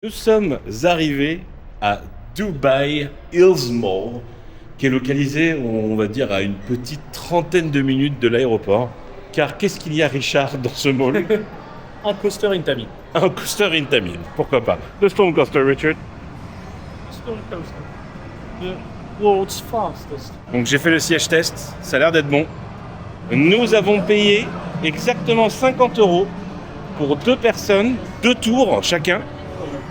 Nous sommes arrivés à Dubai Hills Mall, qui est localisé, on va dire, à une petite trentaine de minutes de l'aéroport. Car qu'est-ce qu'il y a, Richard, dans ce mall? Un coaster Intamin. Un coaster Intamin, pourquoi pas. Le Storm Coaster, Richard. Storm coaster. The world's fastest. Donc j'ai fait le siège test, ça a l'air d'être bon. Nous avons payé exactement 50 € pour 2 personnes, 2 tours chacun,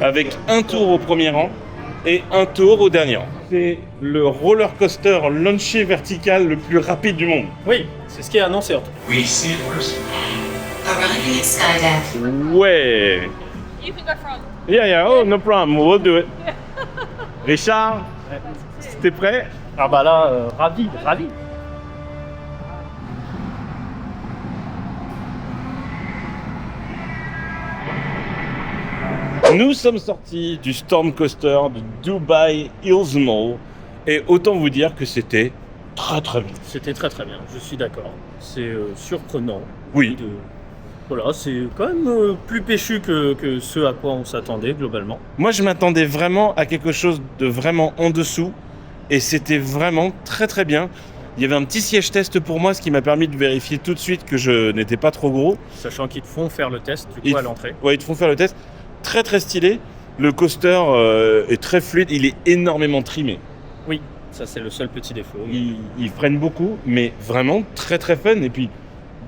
avec un tour au premier rang et un tour au dernier rang. C'est le roller coaster launché vertical le plus rapide du monde. Oui, c'est ce qui est annoncé en tout cas. Arriving at Skydeck. Ouais. You can go front. Yeah, oh, no problem, we'll do it. Richard, t'es prêt? Ah bah là, ravi. Nous sommes sortis du Storm Coaster de Dubai Hills Mall et autant vous dire que c'était très très bien. C'était très bien, je suis d'accord. C'est surprenant. Oui. Voilà, c'est quand même plus péchu que ce à quoi on s'attendait globalement. Moi je m'attendais vraiment à quelque chose de vraiment en dessous et c'était vraiment très bien. Il y avait un petit siège test pour moi, ce qui m'a permis de vérifier tout de suite que je n'étais pas trop gros. Sachant qu'ils te font faire le test du coup à l'entrée. Ouais, ils te font faire le test. Très stylé. Le coaster est très fluide, il est énormément trimé. Oui, ça c'est le seul petit défaut. Il freine beaucoup, mais vraiment très fun. Et puis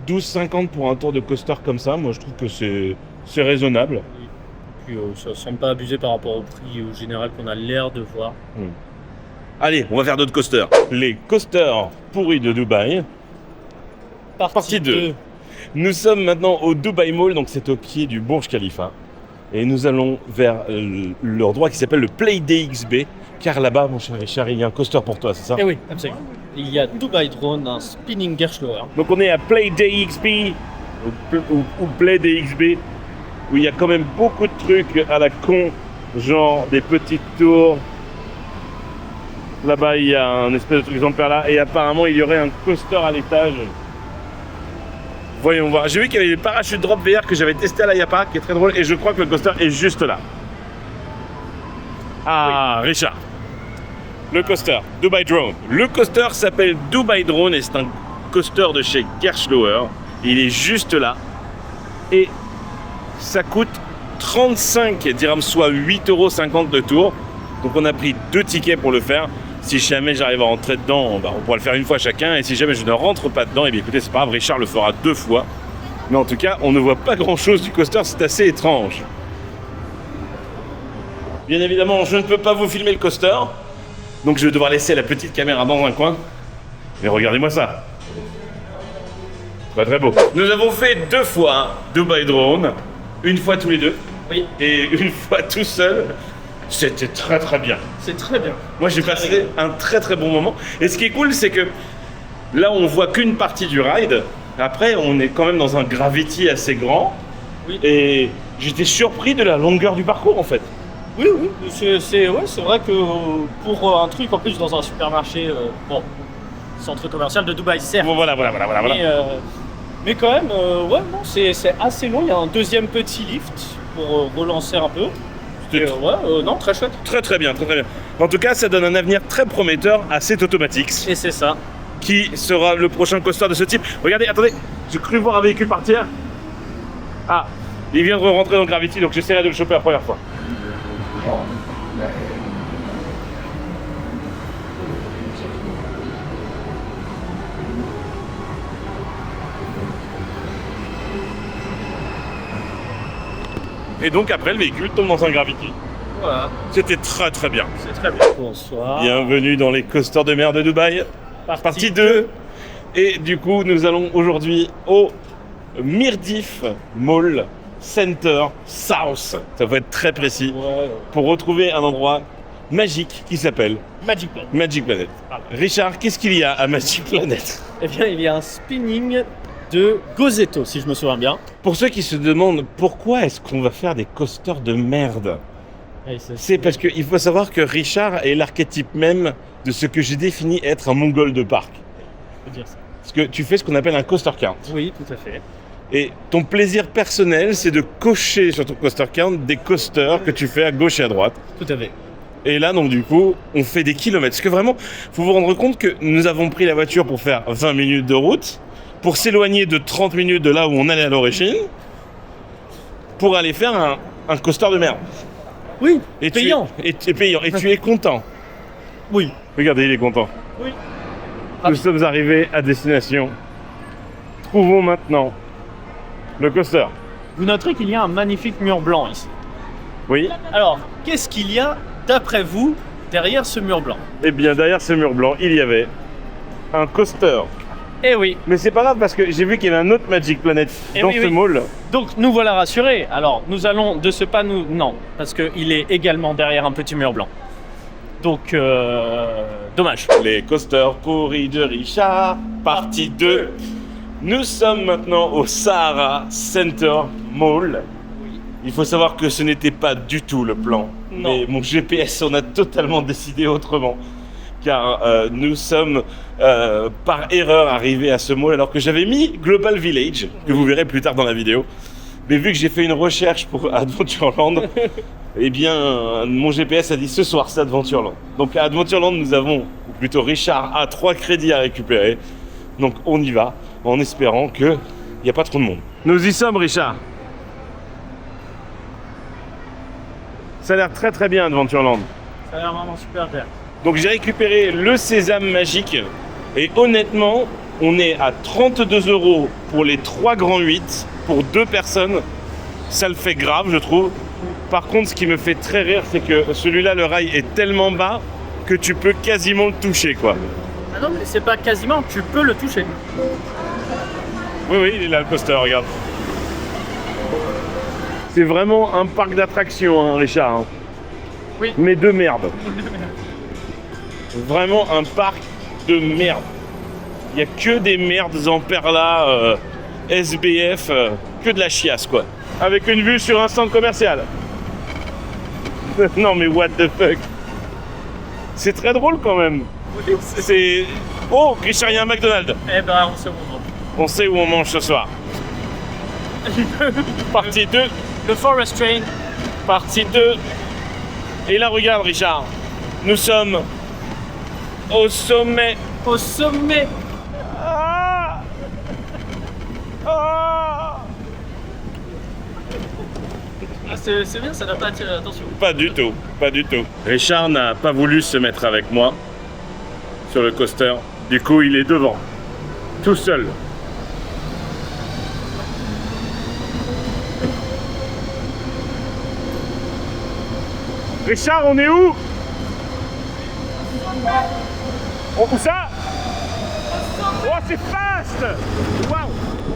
12,50 pour un tour de coaster comme ça, moi je trouve que c'est raisonnable. Et puis ça semble pas abusé par rapport au prix général qu'on a l'air de voir. Allez, on va faire d'autres coasters. Les coasters pourris de Dubaï. Partie 2. Nous sommes maintenant au Dubai Mall, donc c'est au pied du Burj Khalifa. Et nous allons vers l'endroit qui s'appelle le Play DXB, car là-bas, mon cher Richard, il y a un coaster pour toi, c'est ça? Eh oui, absolument. Il y a Dubai Drone, un spinning Gerschloer. Donc on est à Play DXB, ou Play DXB, où il y a quand même beaucoup de trucs à la con, genre des petites tours. Là-bas, il y a un espèce de truc exemplaire là, et apparemment, il y aurait un coaster à l'étage. Voyons voir. J'ai vu qu'il y avait des parachutes drop VR que j'avais testé à la Yapa, qui est très drôle, et je crois que le coaster est juste là. Ah, oui. Richard. Le coaster, Dubai Drone. Le coaster s'appelle Dubai Drone et c'est un coaster de chez Gerschloer. Il est juste là. Et ça coûte 35 dirhams, soit 8,50 € de tour. Donc on a pris 2 tickets pour le faire. Si jamais j'arrive à rentrer dedans, on pourra le faire une fois chacun. Et si jamais je ne rentre pas dedans, eh bien écoutez, c'est pas grave, Richard le fera 2 fois. Mais en tout cas, on ne voit pas grand-chose du coaster, c'est assez étrange. Bien évidemment, je ne peux pas vous filmer le coaster. Donc je vais devoir laisser la petite caméra dans un coin. Mais regardez-moi ça. Très beau. Nous avons fait 2 fois Dubai Drone. Une fois tous les deux. Oui. Et une fois tout seul. C'était très bien. C'est très bien. Moi j'ai passé un très bon moment. Et ce qui est cool, c'est que là on voit qu'une partie du ride. Après on est quand même dans un gravity assez grand. Oui. Et j'étais surpris de la longueur du parcours en fait. Oui. C'est vrai que pour un truc en plus dans un supermarché, centre commercial de Dubaï, certes. Bon, voilà. Mais quand même, c'est assez long. Il y a un deuxième petit lift pour relancer un peu. Non, très chouette. Très bien. En tout cas, ça donne un avenir très prometteur à cet Automatics, Et c'est ça. qui sera le prochain coaster de ce type. Regardez, attendez, j'ai cru voir un véhicule partir. Ah, il vient de rentrer dans le Gravity, donc j'essaierai de le choper la première fois. Et donc après, le véhicule tombe dans un Gravity. Voilà, C'était très bien. c'est très bien. Bonsoir. Bienvenue dans les coasters de mer de Dubaï. Partie 2. Et du coup, nous allons aujourd'hui au Mirdif Mall Center South. Ça va être très précis. Ouais. Pour retrouver un endroit magique qui s'appelle Magic Plan. Magic Planet. Voilà. Richard, qu'est-ce qu'il y a à Magic Planet? Eh bien, il y a un spinning de Gozetto, si je me souviens bien. Pour ceux qui se demandent pourquoi est-ce qu'on va faire des coasters de merde, c'est parce qu'il faut savoir que Richard est l'archétype même de ce que j'ai défini être un mongol de parc. On peut dire ça. Parce que tu fais ce qu'on appelle un coaster count. Oui, tout à fait. Et ton plaisir personnel, c'est de cocher sur ton coaster count des coasters que tu fais à gauche et à droite. Tout à fait. Et là, donc, du coup, on fait des kilomètres. Parce que vraiment, faut vous rendre compte que nous avons pris la voiture pour faire 20 minutes de route, pour s'éloigner de 30 minutes de là où on allait à l'origine, pour aller faire un coaster de merde. Oui, Et payant. Payant. Et tu es content. Oui. Regardez, il est content. Oui. Nous sommes arrivés à destination. Trouvons maintenant le coaster. Vous noterez qu'il y a un magnifique mur blanc ici. Oui. Alors, qu'est-ce qu'il y a, d'après vous, derrière ce mur blanc? Eh bien, derrière ce mur blanc, il y avait un coaster. Eh oui. Mais c'est pas grave parce que j'ai vu qu'il y avait un autre Magic Planet Eh dans oui, ce oui. mall. Donc, nous voilà rassurés. Alors, nous allons de ce pas nous... Non, parce qu'il est également derrière un petit mur blanc. Donc, dommage. Les coasters pourris de Richard, partie 2. Nous sommes maintenant au Sahara Center Mall. Il faut savoir que ce n'était pas du tout le plan. Non. Mais mon GPS en a totalement décidé autrement. Car nous sommes par erreur arrivés à ce mall alors que j'avais mis Global Village, que vous verrez plus tard dans la vidéo. Mais vu que j'ai fait une recherche pour Adventureland, eh bien mon GPS a dit ce soir c'est Adventureland. Donc à Adventureland nous avons, ou plutôt Richard a 3 crédits à récupérer. Donc on y va en espérant qu'il n'y a pas trop de monde. Nous y sommes Richard. Ça a l'air très très bien Adventureland. Ça a l'air vraiment super vert. Donc j'ai récupéré le sésame magique et honnêtement on est à 32 € pour les 3 grands 8 pour 2 personnes. Ça le fait grave je trouve. Par contre ce qui me fait très rire c'est que celui-là le rail est tellement bas que tu peux quasiment le toucher quoi. Ah non mais c'est pas quasiment, tu peux le toucher. Oui oui il est là le coaster regarde. C'est vraiment un parc d'attractions hein, Richard. Hein. Oui. Mais de merde. Vraiment un parc de merde. Il n'y a que des merdes en perla, SBF, que de la chiasse quoi. Avec une vue sur un centre commercial. Non mais what the fuck. C'est très drôle quand même. Oui. C'est... Oh Richard, il y a un McDonald's. Eh ben on se revoit. On sait où on mange ce soir. Partie 2. Le Forest Train. Partie 2. Et là regarde Richard. Nous sommes au sommet. Au sommet. Ah ah Ah, c'est bien, ça n'a pas attiré l'attention. Pas du tout, pas du tout. Richard n'a pas voulu se mettre avec moi sur le coaster. Du coup, il est devant, tout seul. Richard, on est où? Où ça? Oh, c'est fast! Waouh!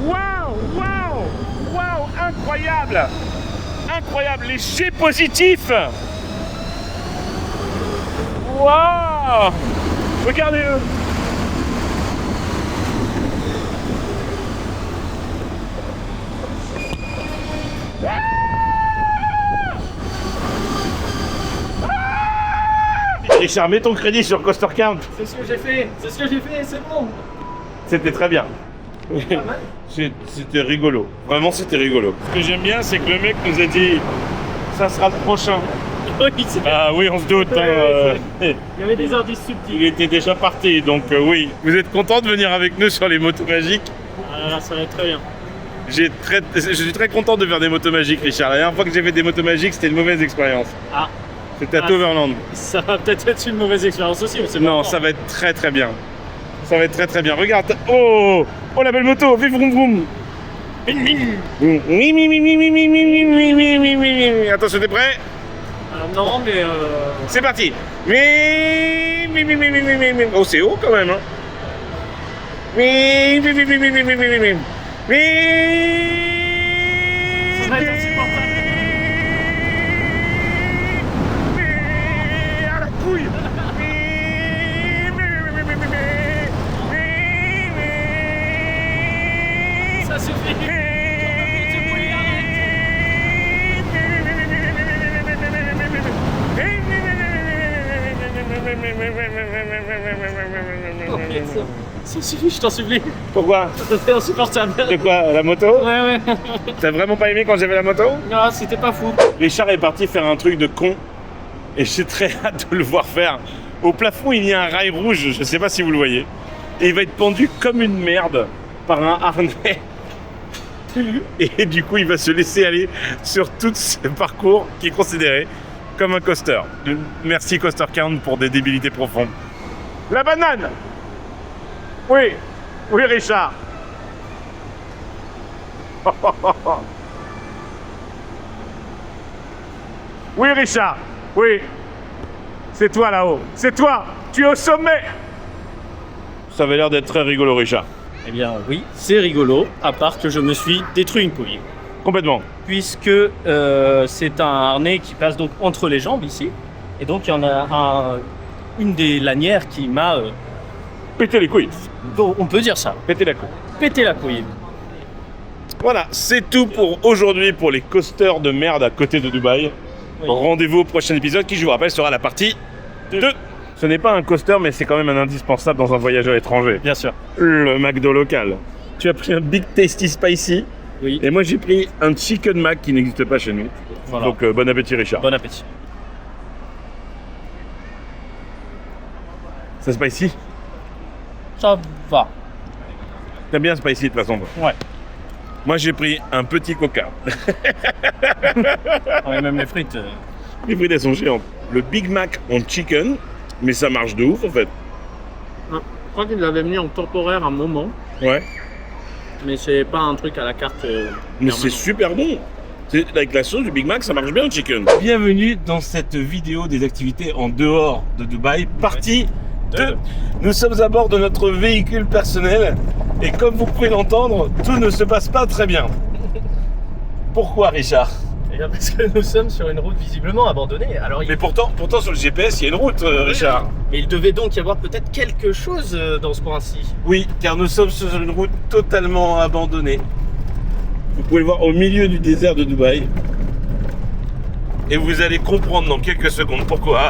Waouh! Waouh! Waouh! Incroyable! Incroyable! Les jets positifs! Waouh! Regardez-eux! Richard, mets ton crédit sur Coaster Count. C'est ce que j'ai fait, c'est bon. C'était très bien. C'était rigolo. Vraiment, c'était rigolo. Ce que j'aime bien, c'est que le mec nous a dit ça sera le prochain. Oui, c'est Ah oui, on se doute. Hein, Il y avait des indices subtils. il était déjà parti, donc oui. Vous êtes content de venir avec nous sur les motos magiques? Ah, ça va être très bien. Je suis très content de faire des motos magiques, Richard. La dernière fois que j'ai fait des motos magiques, c'était une mauvaise expérience. Ah, C'était à Toverland. ça va peut-être être une mauvaise expérience aussi, mais c'est Non, pas ça va être très très bien. Ça va être très très bien. Regarde. Oh, oh la belle moto. Vive vroom vroom. Attention, t'es prêt? Non, mais C'est parti. Oh, c'est haut quand même. Hein. ça va être insupportable. À la couille. Ça suffit. Si, je t'en supplie. Pourquoi? C'était insupportable. De quoi? La moto? Ouais. T'as vraiment pas aimé quand j'avais la moto? Non, c'était pas fou. Richard est parti faire un truc de con et j'ai très hâte de le voir faire. Au plafond, il y a un rail rouge, je sais pas si vous le voyez. Et il va être pendu comme une merde par un harnais. Et du coup, il va se laisser aller sur tout ce parcours qui est considéré comme un coaster. Merci Coaster Count pour des débilités profondes. La banane! Oui, Richard. Oui, Richard. Oui. C'est toi là-haut. C'est toi. Tu es au sommet. Ça avait l'air d'être très rigolo, Richard. Eh bien oui, c'est rigolo, à part que je me suis détruit une couille. Complètement. Puisque c'est un harnais qui passe donc entre les jambes ici. Et donc il y en a une des lanières qui m'a... Péter les couilles. Bon, on peut dire ça. Péter la couille. Péter la couille. Voilà, c'est tout pour aujourd'hui pour les coasters de merde à côté de Dubaï. Oui. Rendez-vous au prochain épisode qui, je vous rappelle, sera la partie 2. Ce n'est pas un coaster, mais c'est quand même un indispensable dans un voyage à l'étranger. Bien sûr. Le McDo local. Tu as pris un Big Tasty Spicy. Oui. Et moi, j'ai pris un Chicken Mac qui n'existe pas chez nous. Voilà. Donc, bon appétit, Richard. Bon appétit. C'est spicy? Ça va. T'aimes bien spicy de toute façon? Ouais. Moi, j'ai pris un petit Coca. Ouais, même les frites. Les frites, elles sont géantes. Le Big Mac en chicken, mais ça marche de ouf en fait. Je crois qu'ils l'avaient mis en temporaire un moment, Ouais. mais c'est pas un truc à la carte. Mais c'est super bon. Avec la sauce du Big Mac, ça marche bien le chicken. Bienvenue dans cette vidéo des activités en dehors de Dubaï. Partie 2. Nous sommes à bord de notre véhicule personnel et comme vous pouvez l'entendre, tout ne se passe pas très bien. Pourquoi, Richard? Eh bien, parce que nous sommes sur une route visiblement abandonnée. Alors, Mais pourtant sur le GPS, il y a une route, Richard. Mais il devait donc y avoir peut-être quelque chose dans ce coin-ci. Oui, car nous sommes sur une route totalement abandonnée. Vous pouvez le voir au milieu du désert de Dubaï. Et vous allez comprendre dans quelques secondes pourquoi.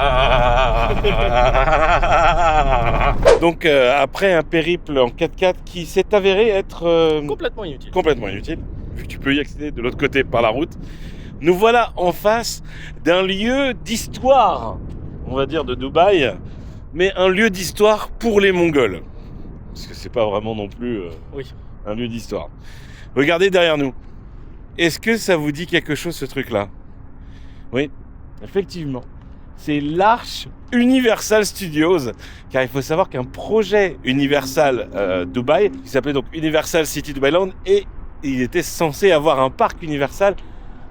Donc après un périple en 4x4 qui s'est avéré être Complètement inutile. complètement inutile, vu que tu peux y accéder de l'autre côté par la route, nous voilà en face d'un lieu d'histoire, on va dire de Dubaï, mais un lieu d'histoire pour les Mongols. Parce que c'est pas vraiment non plus Oui. un lieu d'histoire. Regardez derrière nous. Est-ce que ça vous dit quelque chose ce truc-là? Oui, effectivement. C'est l'Arche Universal Studios, car il faut savoir qu'un projet Universal Dubaï, qui s'appelait donc Universal City Dubailand, et il était censé avoir un parc Universal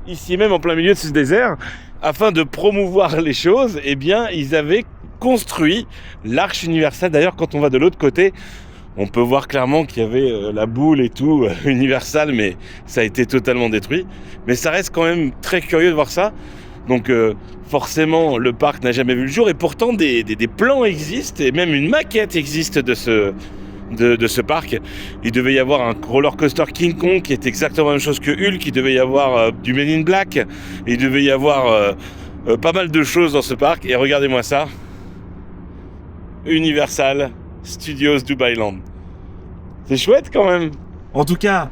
ici même en plein milieu de ce désert. Afin de promouvoir les choses, eh bien, ils avaient construit l'Arche Universal. D'ailleurs, quand on va de l'autre côté, on peut voir clairement qu'il y avait la boule et tout, Universal, mais ça a été totalement détruit. Mais ça reste quand même très curieux de voir ça. Donc forcément, le parc n'a jamais vu le jour et pourtant des plans existent et même une maquette existe de ce parc. Il devait y avoir un roller coaster King Kong qui est exactement la même chose que Hulk. Il devait y avoir du Men in Black. Il devait y avoir pas mal de choses dans ce parc. Et regardez-moi ça. Universal Studios Dubailand. C'est chouette quand même. En tout cas,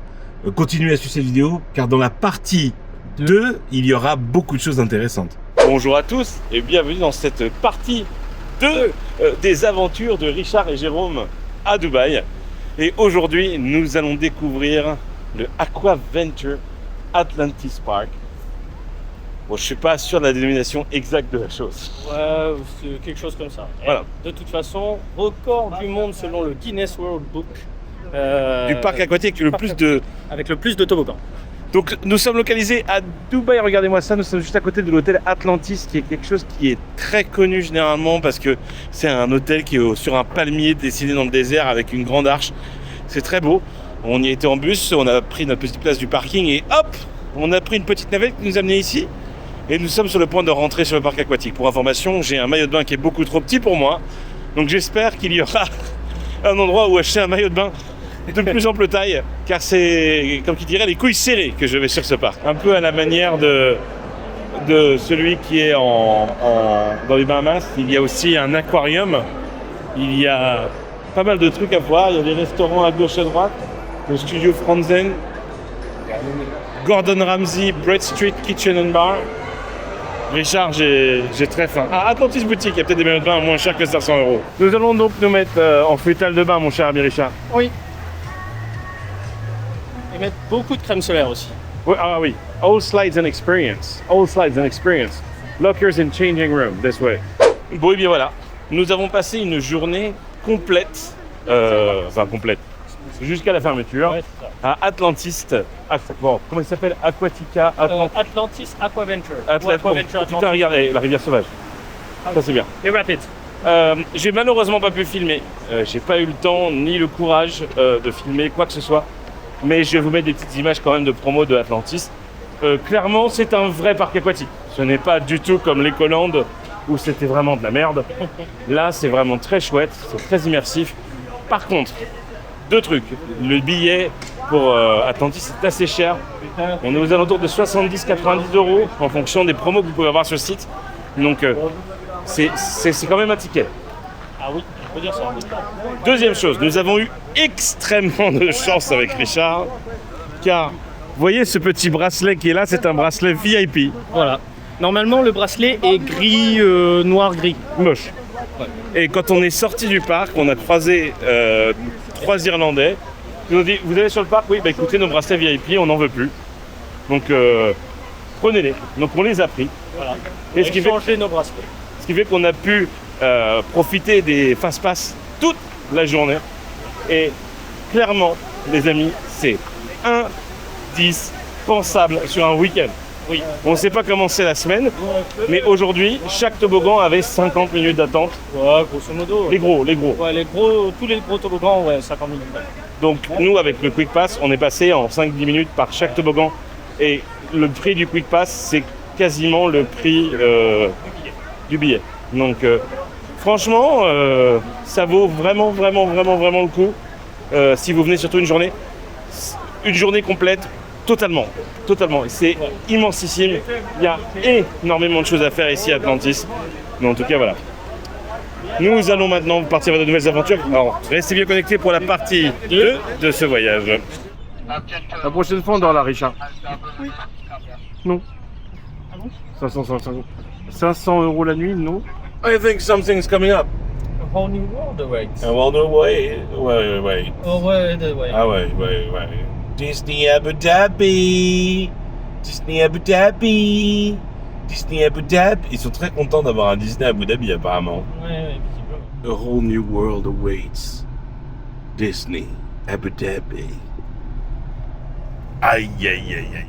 continuez à suivre cette vidéo car dans la partie 2, il y aura beaucoup de choses intéressantes. Bonjour à tous et bienvenue dans cette partie 2 des aventures de Richard et Jérôme à Dubaï. Et aujourd'hui, nous allons découvrir le Aquaventure Atlantis Park. Bon, je suis pas sûr de la dénomination exacte de la chose. Ouais, c'est quelque chose comme ça. Voilà. De toute façon, record du monde selon le Guinness World Book. Du parc aquatique le plus de... Avec le plus de toboggans. Donc nous sommes localisés à Dubaï, regardez-moi ça, nous sommes juste à côté de l'hôtel Atlantis qui est quelque chose qui est très connu généralement parce que c'est un hôtel qui est sur un palmier dessiné dans le désert avec une grande arche. C'est très beau, on y était en bus, on a pris notre petite place du parking et hop, on a pris une petite navette qui nous a amenés ici et nous sommes sur le point de rentrer sur le parc aquatique. Pour information, j'ai un maillot de bain qui est beaucoup trop petit pour moi, donc j'espère qu'il y aura un endroit où acheter un maillot de bain de plus ample taille, car c'est, comme qui dirait, les couilles serrées que je vais sur ce parc. Un peu à la manière de celui qui est dans les Bahamas. Il y a aussi un aquarium, il y a pas mal de trucs à voir. Il y a des restaurants à gauche à droite. Le studio Franzen, Gordon Ramsay, Bread Street Kitchen and Bar. Richard, j'ai très faim. Ah, Atlantis Boutique, il y a peut-être des maillots de bain moins chers que 500 €. Nous allons donc nous mettre en fruital de bain, mon cher ami Richard. Oui. Et mettre beaucoup de crème solaire aussi. Oui, ah oui. All slides and experience. All slides and experience. Lockers and changing room, this way. Bon, et bien voilà. Nous avons passé une journée complète. Enfin, complète. Jusqu'à la fermeture. Ouais, c'est ça. À Atlantis. Bon, comment il s'appelle? Aquatica. Atlantis Aquaventure. Atlantis. Putain, regardez, la rivière sauvage. Ça, c'est bien. Et rapide. J'ai malheureusement pas pu filmer. J'ai pas eu le temps ni le courage de filmer quoi que ce soit. Mais je vais vous mettre des petites images quand même de promo de Atlantis. Clairement, c'est un vrai parc aquatique. Ce n'est pas du tout comme Legoland où c'était vraiment de la merde. Là, c'est vraiment très chouette, c'est très immersif. Par contre, deux trucs. Le billet pour Atlantis est assez cher. On est aux alentours de 70-90 € en fonction des promos que vous pouvez avoir sur le site. Donc, c'est quand même un ticket. Ah oui, on peut dire ça. Deuxième chose, nous avons eu extrêmement de chance avec Richard, car vous voyez ce petit bracelet qui est là, c'est un bracelet VIP. Voilà. Normalement, le bracelet est gris, noir-gris. Moche. Ouais. Et quand on est sorti du parc, on a croisé 3 Irlandais. Ils nous ont dit, vous allez sur le parc? Oui, bah écoutez, nos bracelets VIP, on n'en veut plus. Donc, prenez-les. Donc, on les a pris. Voilà. Et ce qui fait nos bracelets. Ce qui fait qu'on a pu profiter des fast-pass toute la journée. Et clairement, les amis, c'est indispensable sur un week-end. Oui. On ne sait pas comment c'est la semaine, mais aujourd'hui, chaque toboggan avait 50 minutes d'attente. Ouais, grosso modo. Les gros. Ouais, tous les gros toboggans, ouais, 50 minutes. Donc nous, avec le Quick Pass, on est passé en 5-10 minutes par chaque toboggan. Et le prix du Quick Pass, c'est quasiment le prix du billet. Donc franchement, ça vaut vraiment le coup. Si vous venez surtout une journée complète, totalement. C'est immensissime. Il y a énormément de choses à faire ici à Atlantis. Mais en tout cas, voilà. Nous allons maintenant partir vers de nouvelles aventures. Alors, restez bien connectés pour la partie 2 de ce voyage. La prochaine fois, on dort là, Richard. Oui. Non. 500 € la nuit, non. I think something's coming up. A whole new world awaits. I wonder wait. Oh ouais, ouais. Ah ouais. Disney Abu Dhabi. Ils sont très contents d'avoir un Disney Abu Dhabi apparemment. Ouais, A whole new world awaits. Disney Abu Dhabi. Aïe.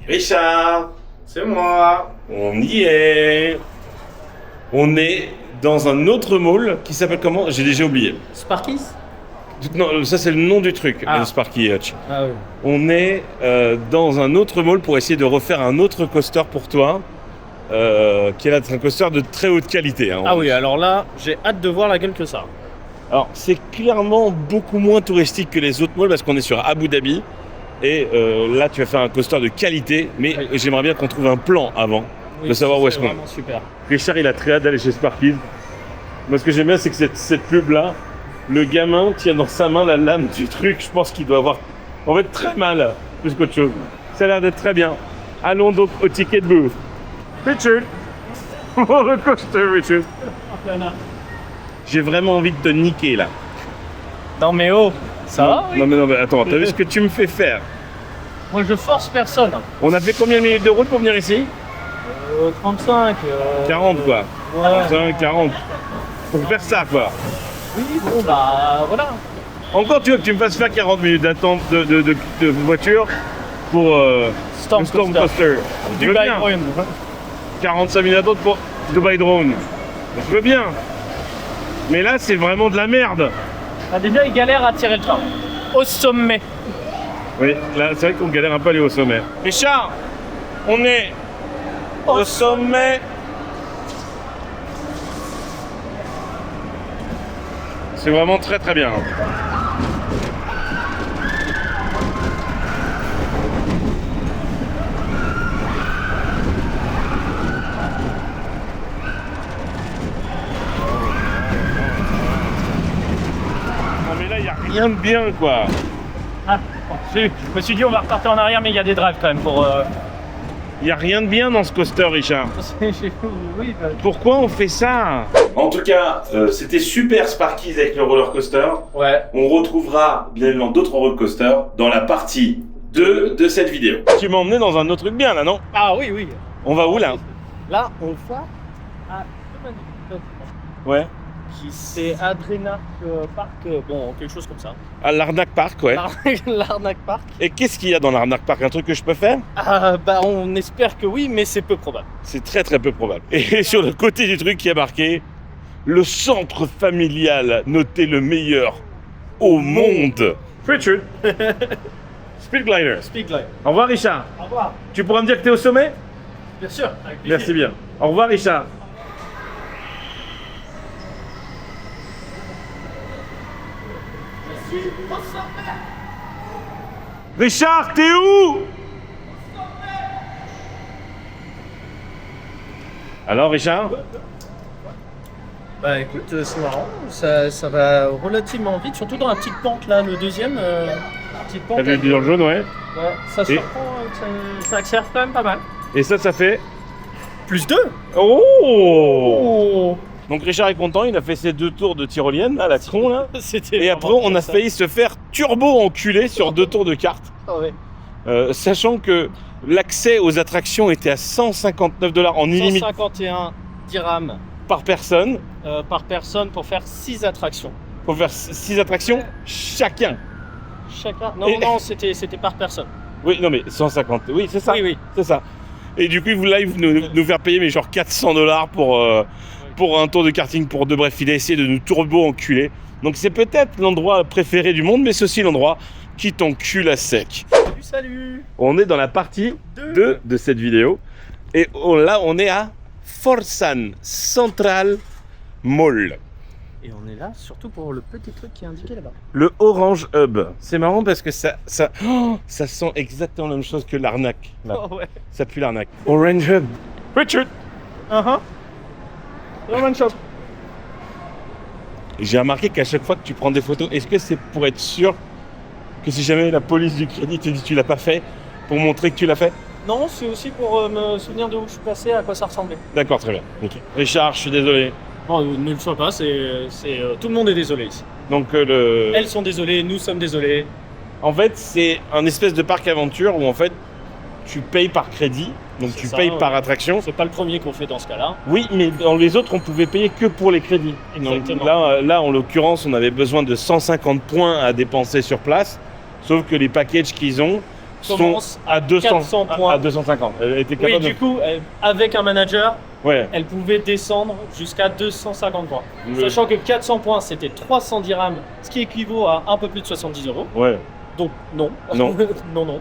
Richard, c'est moi. on y est. On est dans un autre mall qui s'appelle comment? J'ai déjà oublié. Sparkies? Non, ça c'est le nom du truc, Ah. le Sparky Hutch. Ah oui. On est dans un autre mall pour essayer de refaire un autre coaster pour toi, qui est un coaster de très haute qualité. Hein. Ah oui, alors là, j'ai hâte de voir la gueule que ça a. Alors c'est clairement beaucoup moins touristique que les autres malls parce qu'on est sur Abu Dhabi. Et là tu vas faire un coaster de qualité, mais Oui. j'aimerais bien qu'on trouve un plan avant Oui, de savoir où est-ce c'est qu'on est. vraiment super. Richard il a très hâte d'aller chez Sparky's. Moi ce que j'aime bien c'est que cette pub là, le gamin tient dans sa main la lame du truc, je pense qu'il doit avoir en fait très mal, plus qu'autre chose. Ça a l'air d'être très bien. Allons donc au ticket de booth. Richard, roller coaster Richard. J'ai vraiment envie de te niquer là. Non mais oh, ça va? Oui. Non mais attends, t'as vu ce que tu me fais faire? Moi je force personne. On a fait combien de minutes de route pour venir ici? 35. 40 quoi. Ouais. 35, 40. Pour faire ça quoi. Oui, bon bah voilà. Encore tu veux que tu me fasses faire 40 minutes d'attente de voiture pour Storm le Storm Coaster. Coaster. Je veux Dubai bien. Drone. 45 minutes d'attente pour Dubai Drone. Je veux bien. Mais là c'est vraiment de la merde. Ah, déjà il galère à tirer le train. Au sommet. Oui, là c'est vrai qu'on galère un peu à aller au sommet. Richard, on est au sommet. C'est vraiment très très bien. Non mais là rien de bien, quoi. Ah, bon, je me suis dit on va repartir en arrière, mais il y a des drives quand même pour... Il n'y a rien de bien dans ce coaster, Richard. Oui, bah... Pourquoi on fait ça? En tout cas, c'était super Sparky's avec le roller coaster. Ouais. On retrouvera bien évidemment d'autres roller coasters dans la partie 2 de cette vidéo. Tu m'as emmené dans un autre truc bien là, non? Ah oui, oui. On va où là? Là, on va à... Ouais. C'est Adrenac Park, bon, quelque chose comme ça. À l'Arnaque Park, ouais. L'Arnac Park. Et qu'est-ce qu'il y a dans l'Arnaque Park? Un truc que je peux faire? Bah, on espère que oui, mais c'est peu probable. C'est très très peu probable. Et sur le côté du truc qui est marqué, le centre familial noté le meilleur au monde. Richard. Speed Glider. Speed Glide. Au revoir Richard. Au revoir. Tu pourras me dire que tu es au sommet? Bien sûr. Avec plaisir. Merci bien. Au revoir Richard. Richard, t'es où? Alors Richard? Bah écoute, c'est marrant, ça va relativement vite, surtout dans la petite pente là, le deuxième. Petite pente. T'avais dit dans le jaune, ouais. Ouais, ça se reprend, ça accélère quand même pas mal. Et ça fait? Plus 2. Oh, Donc Richard est content, il a fait ses 2 tours de tyrolienne, là, la tron, là. Et après, on a failli se faire turbo enculer sur 2 tours de kart. Ah ouais. Sachant que l'accès aux attractions était à $159 en illimité 151 dirhams par personne. par personne pour faire 6 attractions. Faut faire 6 attractions chacun. Chacun. Non, Et- non, c'était par personne. Oui, non mais 150. Oui, c'est ça. Oui, oui. C'est ça. Et du coup, ils voulaient nous faire payer mais genre $400 pour un tour de karting pour 2. Bref, il a essayé de nous turbo enculer. Donc c'est peut-être l'endroit préféré du monde, mais c'est aussi l'endroit qui t'encule à sec. Salut, salut. On est dans la partie 2 de cette vidéo. Et là, on est à Forsan Central Mall. Et on est là surtout pour le petit truc qui est indiqué là-bas. Le Orange Hub. C'est marrant parce que ça sent exactement la même chose que l'arnaque. Là. Oh ouais. Ça pue l'arnaque. Orange Hub. Richard. Roman Shop. J'ai remarqué qu'à chaque fois que tu prends des photos, est-ce que c'est pour être sûr que si jamais la police du crédit te dit que tu l'as pas fait, pour montrer que tu l'as fait? Non, c'est aussi pour me souvenir de où je suis passé, à quoi ça ressemblait. D'accord, très bien. Ok. Richard, je suis désolé. Bon, ne le sois pas, tout le monde est désolé ici. Donc Elles sont désolées, nous sommes désolés. en fait, c'est un espèce de parc aventure où en fait tu payes par crédit, donc C'est tu ça, payes ouais. par attraction. C'est pas le premier qu'on fait dans ce cas-là. Oui, mais dans les autres, on pouvait payer que pour les crédits. Donc Exactement. là, en l'occurrence, on avait besoin de 150 points à dépenser sur place, sauf que les packages qu'ils ont Commence sont à 200 400 points. à 250. Elle était Oui, capable du coup, avec un manager, Ouais. elle pouvait descendre jusqu'à 250 points. Ouais. Sachant que 400 points, c'était 300 dirhams, ce qui équivaut à un peu plus de 70 €. Ouais. Donc non. Non. non, non.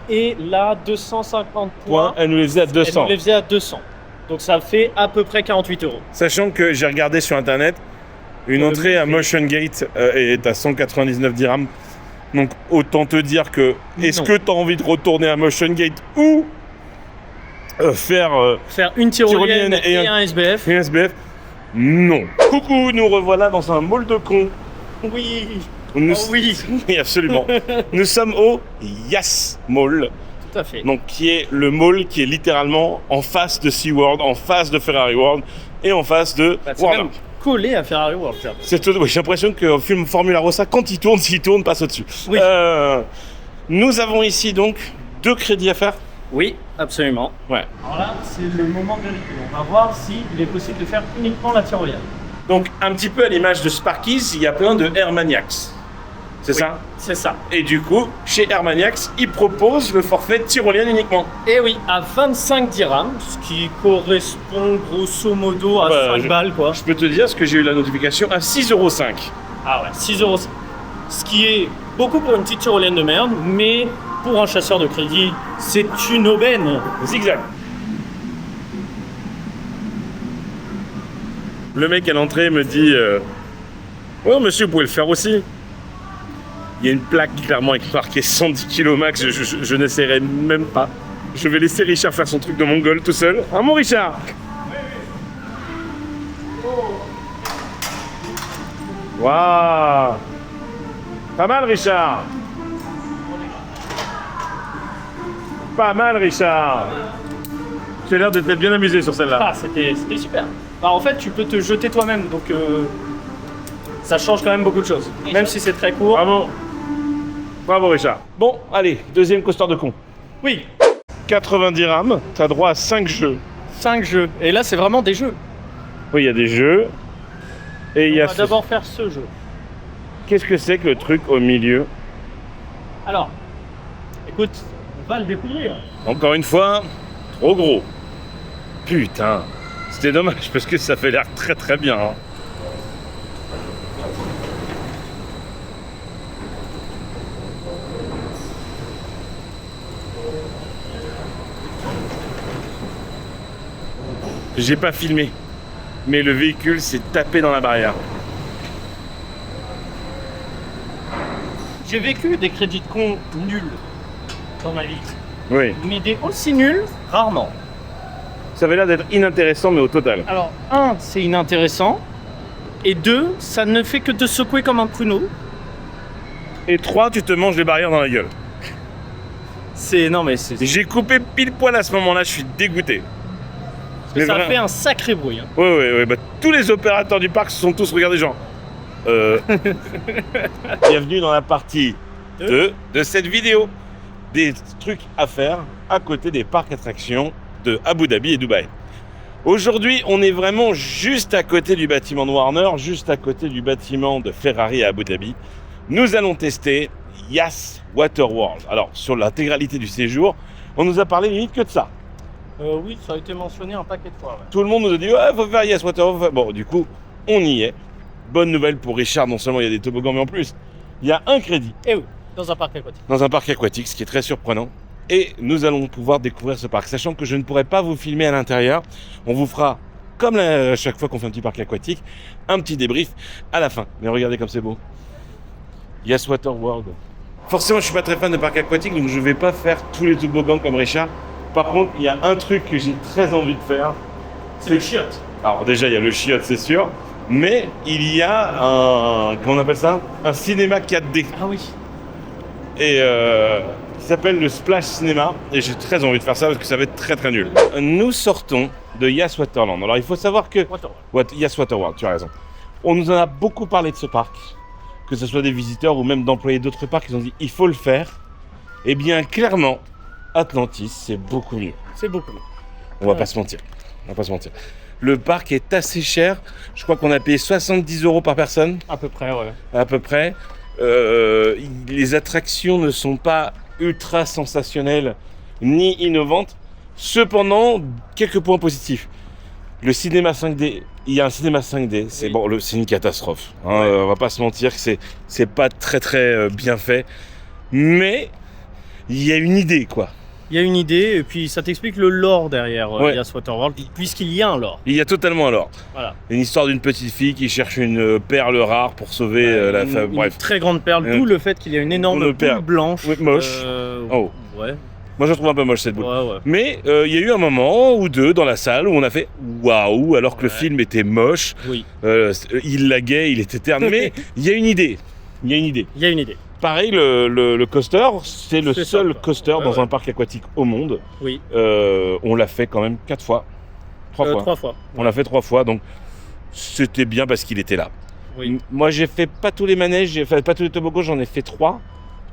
Et là, 250 Points, points, elle nous les faisait à elle 200. nous les faisait à 200. Donc ça fait à peu près 48 €. Sachant que j'ai regardé sur internet, une Le entrée à prix. Motion Gate est à 199 dirhams. Donc autant te dire que est-ce Non. que tu as envie de retourner à Motion Gate ou faire Faire une tyrolienne Tyrolienne et et un SBF. une SBF? Non. Coucou, nous revoilà dans un mall de cons. Oui. Nous- Oh oui. Oui, absolument. Nous sommes au Yas Mall, Tout à fait. donc qui est le mall qui est littéralement en face de SeaWorld, en face de Ferrari World et en face de Bah, c'est Warner. même collé à Ferrari World. tiens. Oui, j'ai l'impression qu'au film Formula Rossa, quand il tourne, s'il tourne, passe au-dessus. Oui. Nous avons ici donc 2 crédits à faire. Oui, absolument. Ouais. Alors là, c'est le moment de vérifier. On va voir s'il est possible de faire uniquement la tyrolienne. Donc un petit peu à l'image de Sparky's, il y a plein de Airmaniacs. C'est Oui, ça? C'est ça. Et du coup, chez Airmaniacs, ils proposent le forfait tyrolienne uniquement. Et oui, à 25 dirhams, ce qui correspond grosso modo à Bah, 5 balles, quoi. Je peux te dire, parce que j'ai eu la notification, à 6,05 €. Ah ouais, 6 €. Ce qui est beaucoup pour une petite tyrolienne de merde, mais pour un chasseur de crédit, c'est une aubaine. Zigzag. Le mec à l'entrée me dit oh monsieur, vous pouvez le faire aussi. Il y a une plaque clairement avec marqué 110 kg max, je n'essaierai même pas. Je vais laisser Richard faire son truc de mongol tout seul. Ah mon Richard. Waouh. Pas mal, Richard. Pas mal, Richard. Tu as l'air d'être bien amusé sur celle-là. Ah, c'était super. Bah, en fait, tu peux te jeter toi-même, donc ça change quand même beaucoup de choses. Même si c'est très court. Bravo. Bravo, Richard. Bon, allez, deuxième coaster de con. Oui, 90 dirhams, t'as droit à 5 jeux. 5 jeux. Et là, c'est vraiment des jeux. Oui, il y a des jeux. Et il y On a va d'abord faire ce jeu. Qu'est-ce que c'est que le truc au milieu? Alors, écoute, on va le découvrir. Encore une fois, trop gros. Putain, c'était dommage parce que ça fait l'air très très bien. Hein. J'ai pas filmé, mais le véhicule s'est tapé dans la barrière. J'ai vécu des crédits de con nuls dans ma vie. Oui, Mais des aussi nuls, rarement. ça avait l'air d'être inintéressant, mais au total. Alors, 1, c'est inintéressant. Et 2, ça ne fait que te secouer comme un pruneau. Et 3, tu te manges les barrières dans la gueule. Non, mais c'est. J'ai coupé pile poil à ce moment-là, je suis dégoûté. Mais Ça vraiment. fait un sacré bruit. Hein. Ouais, bah, tous les opérateurs du parc se sont tous regardés genre. Bienvenue dans la partie 2 de cette vidéo. Des trucs à faire à côté des parcs attractions de Abu Dhabi et Dubaï. Aujourd'hui, on est vraiment juste à côté du bâtiment de Warner, juste à côté du bâtiment de Ferrari à Abu Dhabi. Nous allons tester Yas Water World. Alors, sur l'intégralité du séjour, on nous a parlé limite que de ça. Oui, ça a été mentionné un paquet de fois. Ouais. Tout le monde nous a dit ouais, faut faire Yas Water World. Bon, du coup, on y est. Bonne nouvelle pour Richard, non seulement il y a des toboggans, mais en plus, il y a un crédit Et oui, dans un parc aquatique. dans un parc aquatique, ce qui est très surprenant. Et nous allons pouvoir découvrir ce parc, sachant que je ne pourrai pas vous filmer à l'intérieur. On vous fera, comme à chaque fois qu'on fait un petit parc aquatique, un petit débrief à la fin. Mais regardez comme c'est beau. Yas Water World. Forcément, je suis pas très fan de parc aquatique, donc je vais pas faire tous les toboggans comme Richard. Par contre, il y a un truc que j'ai très envie de faire. C'est le chiotte. Alors déjà, il y a le chiotte, c'est sûr. Mais il y a un... Comment on appelle ça? Un cinéma 4D. Ah oui. Et qui s'appelle le Splash Cinema. Et j'ai très envie de faire ça parce que ça va être très très nul. Nous sortons de Yas Waterland. Alors il faut savoir que... Yas Waterworld, tu as raison. On nous en a beaucoup parlé de ce parc. Que ce soit des visiteurs ou même d'employés d'autres parcs, ils ont dit il faut le faire. Eh bien clairement, Atlantis, c'est beaucoup mieux. C'est beaucoup. On va pas se mentir. On va pas se mentir. Le parc est assez cher. Je crois qu'on a payé 70 € par personne, À peu près, ouais. à peu près. Les attractions ne sont pas ultra sensationnelles ni innovantes. Cependant, quelques points positifs. Le cinéma 5D, il y a un cinéma 5D, c'est Oui. bon, c'est une catastrophe. Hein, Ouais. on va pas se mentir que c'est pas très très bien fait. Mais il y a une idée, quoi. Il y a une idée, et puis ça t'explique le lore derrière Ouais. Yas Waterworld, puisqu'il y a un lore. Il y a totalement un lore. Voilà. Une histoire d'une petite fille qui cherche une perle rare pour sauver la femme. Une Bref. très grande perle, Une- d'où le fait qu'il y a une énorme une boule perle. blanche. Oui, moche. Oh. Ouais. Moi, je la trouve un peu moche cette boule. Ouais. Mais il y a eu un moment ou deux dans la salle où on a fait waouh, alors que le Ouais. film était moche, Oui. il laguait, il était terne. Mais il y a une idée. Il y a une idée. Il y a une idée. Pareil, le coaster, c'est le C'est ça, seul quoi. coaster Ouais, dans ouais. un parc aquatique au monde. Oui. On l'a fait quand même 4 fois. 3 fois. 3 fois. On l'a fait 3 fois, donc c'était bien parce qu'il était là. Oui. Moi, j'ai fait pas tous les manèges, pas tous les toboggans, j'en ai fait 3.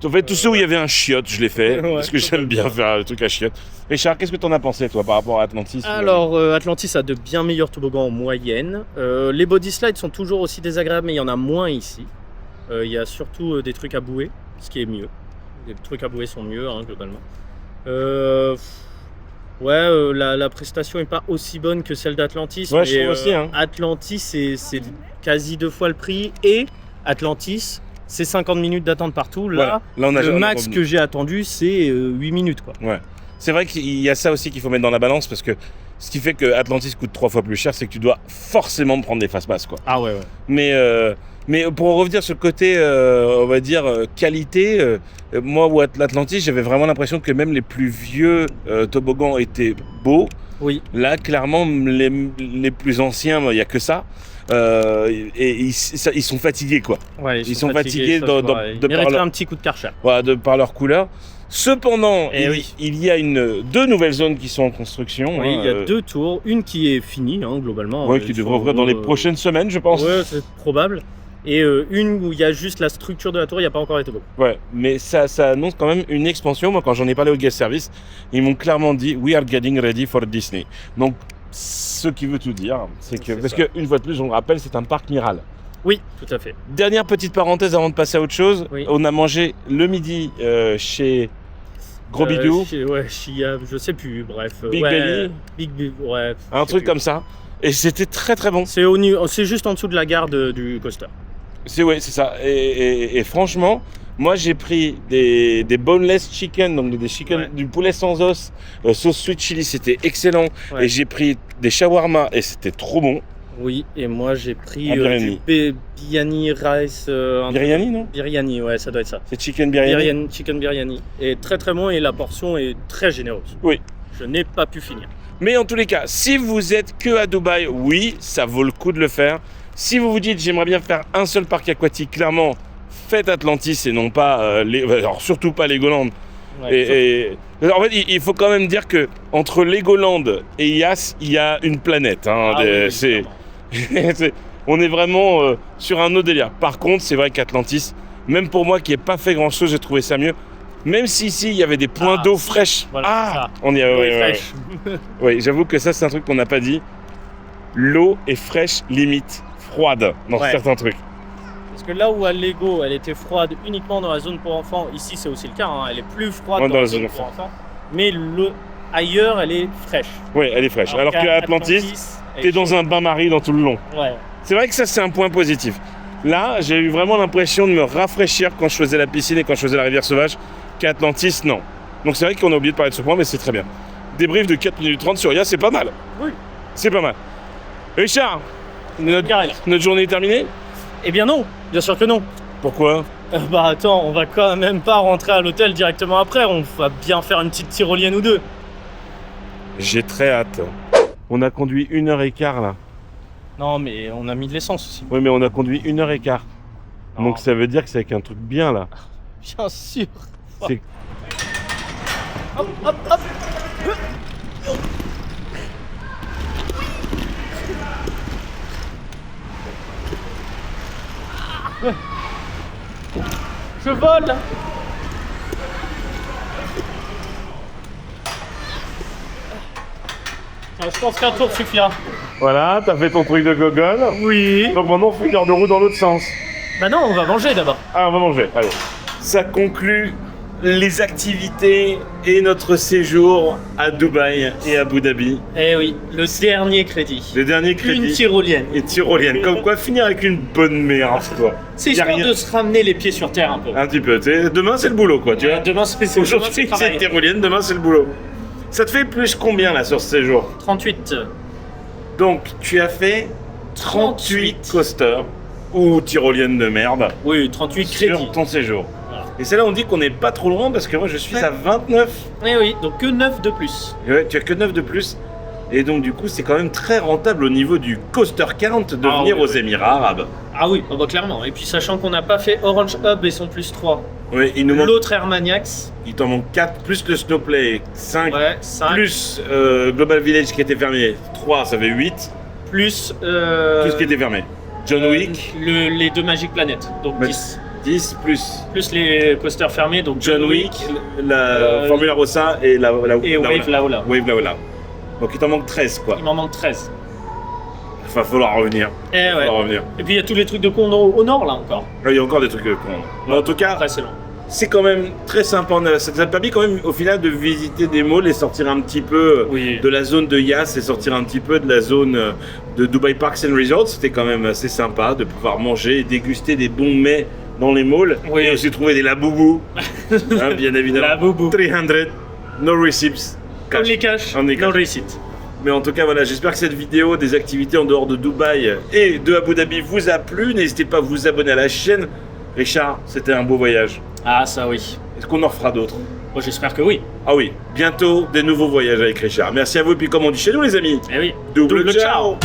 En fait, tous ceux où il y avait un chiotte, je l'ai fait, Ouais, parce que j'aime bien faire le truc à chiotte. Richard, qu'est-ce que t'en as pensé, toi, par rapport à Atlantis? Alors, Atlantis a de bien meilleurs toboggans en moyenne. Les body slides sont toujours aussi désagréables, mais il y en a moins ici. Il y a surtout des trucs à bouée, ce qui est mieux. Les trucs à bouée sont mieux, hein, globalement. La prestation n'est pas aussi bonne que celle d'Atlantis. Ouais, mais, je trouve aussi, hein. Atlantis, c'est quasi 2 fois le prix. Et Atlantis, c'est 50 minutes d'attente partout. Là, Voilà. Là, le max que j'ai attendu, c'est 8 minutes, quoi. Ouais. C'est vrai qu'il y a ça aussi qu'il faut mettre dans la balance, parce que ce qui fait que Atlantis coûte 3 fois plus cher, c'est que tu dois forcément prendre des fast-pass, quoi. Ah ouais. Mais pour en revenir sur le côté, on va dire, qualité, moi, ou Atlantis, j'avais vraiment l'impression que même les plus vieux toboggans étaient beaux. Oui. Là, clairement, les plus anciens, il n'y a que ça. Et ils sont fatigués, quoi. Ouais, Ils sont fatigués ça, de c'est vrai. Ils par mériteraient leur, un petit coup de Karcher. voilà, de par leur couleur. Cependant, Eh oui. il y a deux nouvelles zones qui sont en construction. Oui, hein, il y a 2 tours. Une qui est finie, hein, globalement. ouais, qui devrait ouvrir dans les prochaines semaines, je pense. Ouais, c'est probable. Et une où il y a juste la structure de la tour, il n'y a pas encore été beau. Ouais, mais ça annonce quand même une expansion. Moi, quand j'en ai parlé au guest service, ils m'ont clairement dit « We are getting ready for Disney ». Donc, ce qui veut tout dire, c'est que... Parce qu'une fois de plus, on le rappelle, c'est un parc Miral. Oui, tout à fait. Dernière petite parenthèse avant de passer à autre chose. Oui. On a mangé le midi chez Gros Bidou. Ouais, Chia, je sais plus, bref. Big Belly. Ouais. Un truc comme ça. Et c'était très très bon. C'est juste en dessous de la gare du coaster. C'est ça. Et franchement, moi j'ai pris des boneless chicken, donc des chicken, du poulet sans os, sauce sweet chili, c'était excellent. Ouais. Et j'ai pris des shawarma et c'était trop bon. Oui, et moi j'ai pris biryani. du biryani rice. Biryani, non? Biryani, ouais, ça doit être ça. C'est chicken biryani. Chicken biryani. Et très très bon, et la portion est très généreuse. Oui. Je n'ai pas pu finir. Mais en tous les cas, si vous êtes que à Dubaï, oui, ça vaut le coup de le faire. Si vous vous dites j'aimerais bien faire un seul parc aquatique, clairement, faites Atlantis et non pas alors surtout pas Legoland. Ouais, en fait, il faut quand même dire que entre Legoland et Yas, il y a une planète. Hein, on est vraiment sur un autre délire. Par contre, c'est vrai qu'Atlantis, même pour moi qui n'ai pas fait grand chose, j'ai trouvé ça mieux. Même si ici il y avait des points d'eau fraîches. Voilà, on y a. fraîche. Oui, j'avoue que ça c'est un truc qu'on n'a pas dit. L'eau est fraîche, limite froide dans certains trucs. Parce que là où à Lego elle était froide uniquement dans la zone pour enfants, ici c'est aussi le cas, hein, elle est plus froide dans la zone pour enfants. Mais ailleurs elle est fraîche. Oui, elle est fraîche. Alors qu'à Atlantis, t'es dans un bain-marie dans tout le long. Ouais. C'est vrai que ça c'est un point positif. Là, j'ai eu vraiment l'impression de me rafraîchir quand je faisais la piscine et quand je faisais la rivière sauvage, qu'à Atlantis, non. Donc c'est vrai qu'on a oublié de parler de ce point, mais c'est très bien. Débrief de 4 minutes 30 sur IA, c'est pas mal. Oui. C'est pas mal. Richard, notre journée est terminée? Eh bien non, bien sûr que non. Pourquoi? Bah attends, on va quand même pas rentrer à l'hôtel directement après, on va bien faire une petite tyrolienne ou deux. J'ai très hâte. On a conduit 1h15 là. Non mais on a mis de l'essence aussi. Oui mais on a conduit 1h15. Donc ça veut dire que c'est avec un truc bien là. Bien sûr. C'est... Hop, hop, hop. Je vole. Je pense qu'un tour suffira. Voilà, t'as fait ton truc de gogol. Oui. Donc maintenant on fait une heure de roue dans l'autre sens. Bah non, on va manger d'abord. Ah, on va manger, allez. Ça conclut les activités et notre séjour à Dubaï et à Abu Dhabi. Eh oui, le dernier crédit. Le dernier crédit. Une tyrolienne. Et tyrolienne. Comme quoi finir avec une bonne merde, quoi. C'est histoire de se ramener les pieds sur terre un peu. Un petit peu. Demain c'est le boulot, quoi. Tu vois. Demain c'est aujourd'hui c'est tyrolienne, demain c'est le boulot. Ça te fait plus combien là sur ce séjour? 38. Donc tu as fait 38 coasters ou tyroliennes de merde. Oui, 38 crédits. Sur ton séjour. Voilà. Et c'est là on dit qu'on n'est pas trop loin parce que moi je suis à 29. Eh oui, donc que 9 de plus. Ouais, tu as que 9 de plus. Et donc du coup c'est quand même très rentable au niveau du coaster count de venir aux Émirats Arabes. Ah oui, bah clairement. Et puis sachant qu'on n'a pas fait Orange Hub et son plus 3. Oui, il nous manque... L'autre Airmaniacs. Il t'en manque 4, plus le Snowplay, 5, ouais, 5. Plus Global Village qui était fermé, 3, ça fait 8. Plus... Tout ce qui était fermé. John Wick. Les 2 Magic Planet, donc 10. 10 plus... Plus les coasters fermés, donc John Wick, la Formula Rossa et Wave Laola. Wave Laola. Donc il t'en manque 13 quoi. Il m'en manque 13. Il va falloir revenir. Revenir. Et puis il y a tous les trucs de con au nord là encore. Il y a encore des trucs de con. Mais en tout cas, c'est quand même très sympa. Ça nous a permis quand même au final de visiter des malls et sortir un petit peu de la zone de Yas et sortir un petit peu de la zone de Dubai Parks and Resorts. C'était quand même assez sympa de pouvoir manger et déguster des bons mets dans les malls. Oui. Et aussi trouver des laboubous. Hein, bien évidemment. Laboubou. 300, no receipts. Comme les cash, no receipt. Mais en tout cas, voilà, j'espère que cette vidéo des activités en dehors de Dubaï et de Abu Dhabi vous a plu. N'hésitez pas à vous abonner à la chaîne. Richard, c'était un beau voyage. Ah, ça oui. Est-ce qu'on en fera d'autres? Bon, j'espère que oui. Ah oui, bientôt des nouveaux voyages avec Richard. Merci à vous et puis comme on dit chez nous les amis, Eh oui. double ciao.